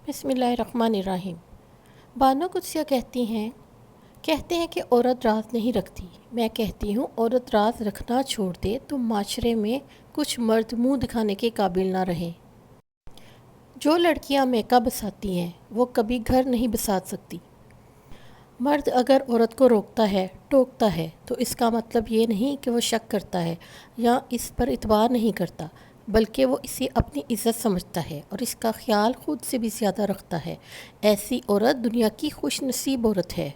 بسم اللہ الرحمن الرحیم۔ بانو قدسیہ کہتے ہیں کہ عورت راز نہیں رکھتی۔ میں کہتی ہوں عورت راز رکھنا چھوڑ دے تو معاشرے میں کچھ مرد منہ دکھانے کے قابل نہ رہیں۔ جو لڑکیاں میکا بساتی ہیں وہ کبھی گھر نہیں بسا سکتی۔ مرد اگر عورت کو روکتا ہے، ٹوکتا ہے تو اس کا مطلب یہ نہیں کہ وہ شک کرتا ہے یا اس پر اعتبار نہیں کرتا، بلکہ وہ اسے اپنی عزت سمجھتا ہے اور اس کا خیال خود سے بھی زیادہ رکھتا ہے۔ ایسی عورت دنیا کی خوش نصیب عورت ہے۔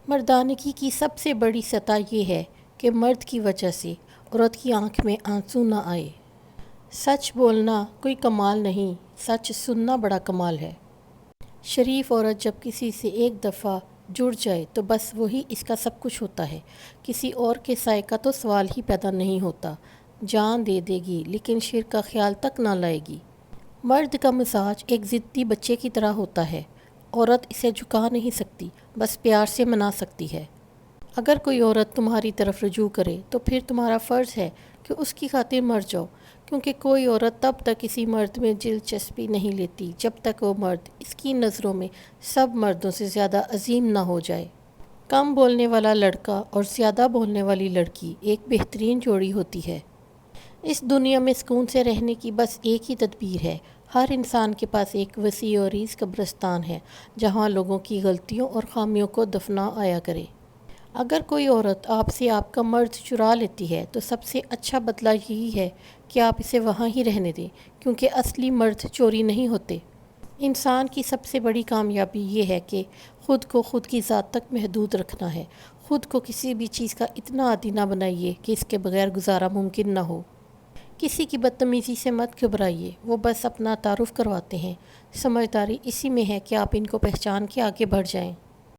مردانگی کی سب سے بڑی سطح یہ ہے کہ مرد کی وجہ سے عورت کی آنکھ میں آنسو نہ آئے۔ سچ بولنا کوئی کمال نہیں، سچ سننا بڑا کمال ہے۔ شریف عورت جب کسی سے ایک دفعہ جڑ جائے تو بس وہی اس کا سب کچھ ہوتا ہے، کسی اور کے سائے کا تو سوال ہی پیدا نہیں ہوتا۔ جان دے دے گی لیکن شر کا خیال تک نہ لائے گی۔ مرد کا مزاج ایک ضدی بچے کی طرح ہوتا ہے، عورت اسے جھکا نہیں سکتی، بس پیار سے منا سکتی ہے۔ اگر کوئی عورت تمہاری طرف رجوع کرے تو پھر تمہارا فرض ہے کہ اس کی خاطر مر جاؤ، کیونکہ کوئی عورت تب تک کسی مرد میں دلچسپی نہیں لیتی جب تک وہ مرد اس کی نظروں میں سب مردوں سے زیادہ عظیم نہ ہو جائے۔ کم بولنے والا لڑکا اور زیادہ بولنے والی لڑکی ایک بہترین جوڑی ہوتی ہے۔ اس دنیا میں سکون سے رہنے کی بس ایک ہی تدبیر ہے۔ ہر انسان کے پاس ایک وسیع و عریض قبرستان ہے جہاں لوگوں کی غلطیوں اور خامیوں کو دفنا آیا کرے۔ اگر کوئی عورت آپ سے آپ کا مرد چرا لیتی ہے تو سب سے اچھا بدلہ یہی ہے کہ آپ اسے وہاں ہی رہنے دیں، کیونکہ اصلی مرد چوری نہیں ہوتے۔ انسان کی سب سے بڑی کامیابی یہ ہے کہ خود کو خود کی ذات تک محدود رکھنا ہے۔ خود کو کسی بھی چیز کا اتنا عادی نہ بنائیے کہ اس کے بغیر گزارا ممکن نہ ہو۔ کسی کی بدتمیزی سے مت گھبرائیے، وہ بس اپنا تعارف کرواتے ہیں۔ سمجھداری اسی میں ہے کہ آپ ان کو پہچان کے آگے بڑھ جائیں۔